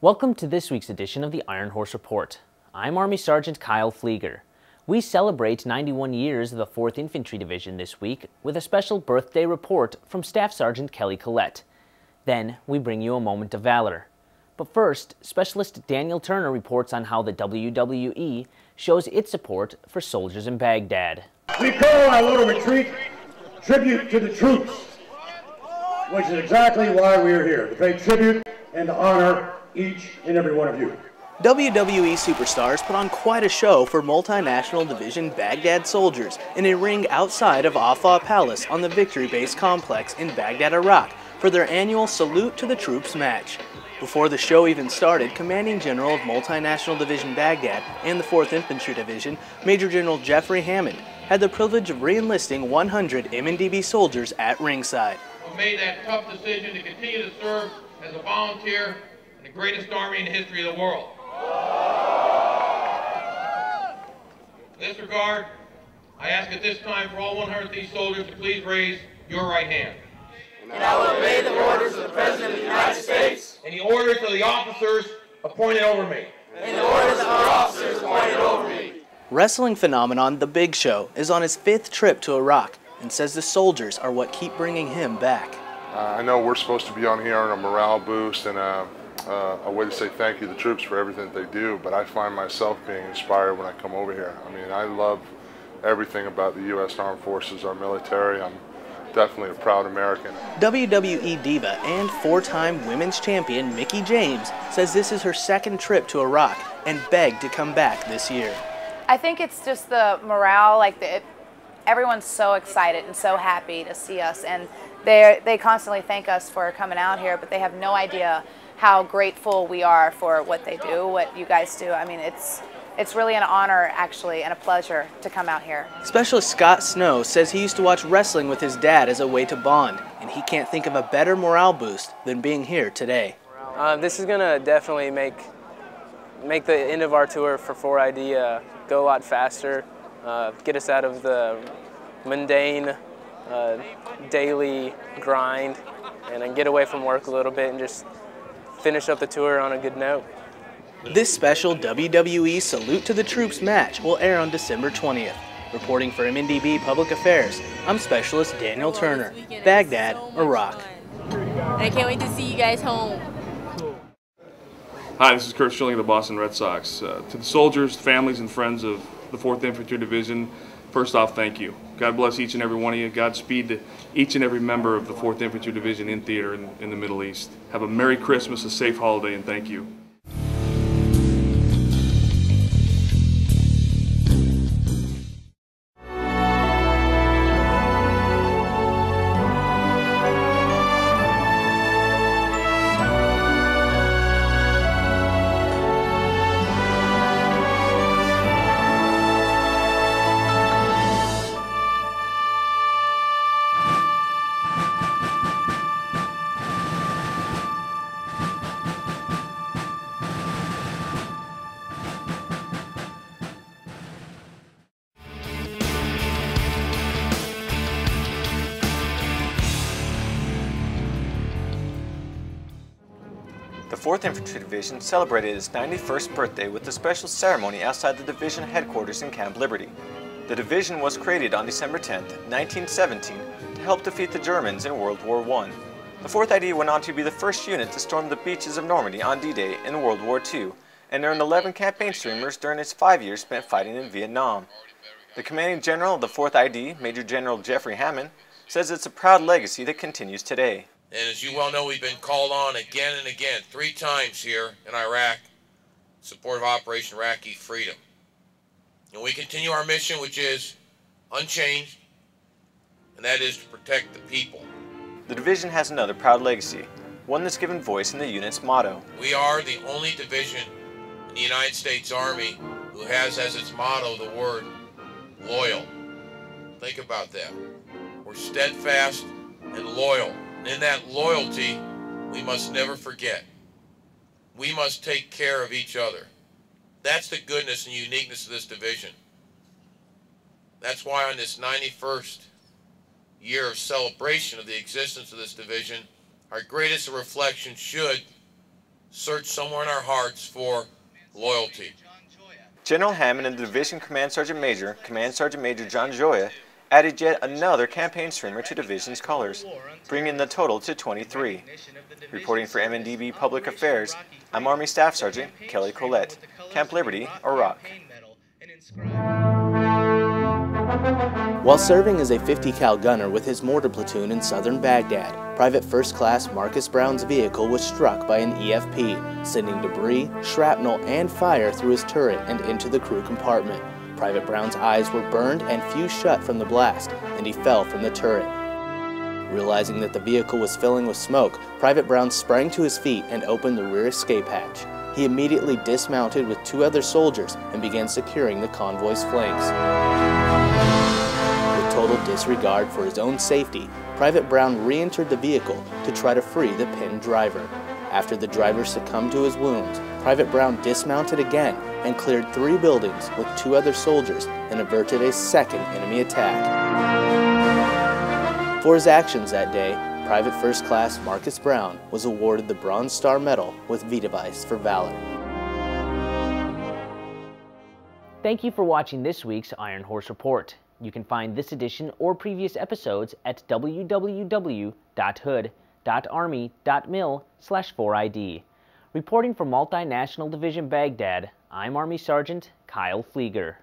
Welcome to this week's edition of the Ironhorse Report. I'm Army Sergeant Kyle Flieger. We celebrate 91 years of the 4th Infantry Division this week with a special birthday report from Staff Sergeant Kelly Collette. Then we bring you a moment of valor. But first, Specialist Daniel Turner reports on how the WWE shows its support for soldiers in Baghdad. We call our little retreat Tribute to the Troops, which is exactly why we are here, to pay tribute and to honor each and every one of you. WWE superstars put on quite a show for multinational division Baghdad soldiers in a ring outside of Afah Palace on the Victory Base complex in Baghdad, Iraq for their annual Salute to the Troops match. Before the show even started, Commanding General of Multinational Division Baghdad and the 4th Infantry Division, Major General Jeffrey Hammond, had the privilege of re-enlisting 100 MNDB soldiers at ringside. We made that tough decision to continue to serve as a volunteer in the greatest army in the history of the world. In this regard, I ask at this time for all 100 of these soldiers to please raise your right hand. And I will obey the orders of the President of the United States and the orders of the officers appointed over me. and the orders of our officers appointed over me. Wrestling phenomenon The Big Show is on his 5th trip to Iraq and says the soldiers are what keep bringing him back. I know we're supposed to be on here on a morale boost and a way to say thank you to the troops for everything that they do, but I find myself being inspired when I come over here. I mean, I love everything about the U.S. Armed Forces, our military. I'm definitely a proud American. WWE diva and 4-time women's champion Mickie James says this is her 2nd trip to Iraq and begged to come back this year. I think it's just the morale, everyone's so excited and so happy to see us, and they constantly thank us for coming out here, but they have no idea how grateful we are for what they do, what you guys do. I mean, it's really an honor, actually, and a pleasure to come out here. Specialist Scott Snow says he used to watch wrestling with his dad as a way to bond, and he can't think of a better morale boost than being here today. This is going to definitely make the end of our tour for 4ID go a lot faster, get us out of the mundane daily grind, and then get away from work a little bit and just finish up the tour on a good note. This special WWE Salute to the Troops match will air on December 20th. Reporting for MNDB Public Affairs, I'm Specialist Daniel Turner, Baghdad, Iraq. I can't wait to see you guys home. Hi, this is Kurt Schilling of the Boston Red Sox. To the soldiers, families, and friends of the 4th Infantry Division, first off, thank you. God bless each and every one of you. Godspeed to each and every member of the 4th Infantry Division in theater in the Middle East. Have a Merry Christmas, a safe holiday, and thank you. The 4th Infantry Division celebrated its 91st birthday with a special ceremony outside the division headquarters in Camp Liberty. The division was created on December 10, 1917 to help defeat the Germans in World War I. The 4th ID went on to be the first unit to storm the beaches of Normandy on D-Day in World War II and earned 11 campaign streamers during its 5 years spent fighting in Vietnam. The commanding general of the 4th ID, Major General Jeffrey Hammond, says it's a proud legacy that continues today. And as you well know, we've been called on again and again, 3 times here in Iraq, in support of Operation Iraqi Freedom. And we continue our mission, which is unchanged, and that is to protect the people. The division has another proud legacy, one that's given voice in the unit's motto. We are the only division in the United States Army who has as its motto the word loyal. Think about that. We're steadfast and loyal. And in that loyalty, we must never forget. We must take care of each other. That's the goodness and uniqueness of this division. That's why on this 91st year of celebration of the existence of this division, our greatest reflection should search somewhere in our hearts for loyalty. General Hammond and the Division Command Sergeant Major John Joya, added yet another campaign streamer to Division's colors, bringing the total to 23. Reporting for MNDB Public Affairs, I'm Army Staff Sergeant Kelly Collette, Camp Liberty, Iraq. While serving as a 50 cal gunner with his mortar platoon in southern Baghdad, Private First Class Marcus Brown's vehicle was struck by an EFP, sending debris, shrapnel, and fire through his turret and into the crew compartment. Private Brown's eyes were burned and fused shut from the blast, and he fell from the turret. Realizing that the vehicle was filling with smoke, Private Brown sprang to his feet and opened the rear escape hatch. He immediately dismounted with 2 other soldiers and began securing the convoy's flanks. With total disregard for his own safety, Private Brown re-entered the vehicle to try to free the pinned driver. After the driver succumbed to his wounds, Private Brown dismounted again and cleared 3 buildings with 2 other soldiers and averted a second enemy attack. For his actions that day, Private First Class Marcus Brown was awarded the Bronze Star Medal with V-Device for Valor. Thank you for watching this week's Ironhorse Report. You can find this edition or previous episodes at www.hood.army.mil/4ID. Reporting for Multinational Division Baghdad, I'm Army Sergeant Kyle Flieger.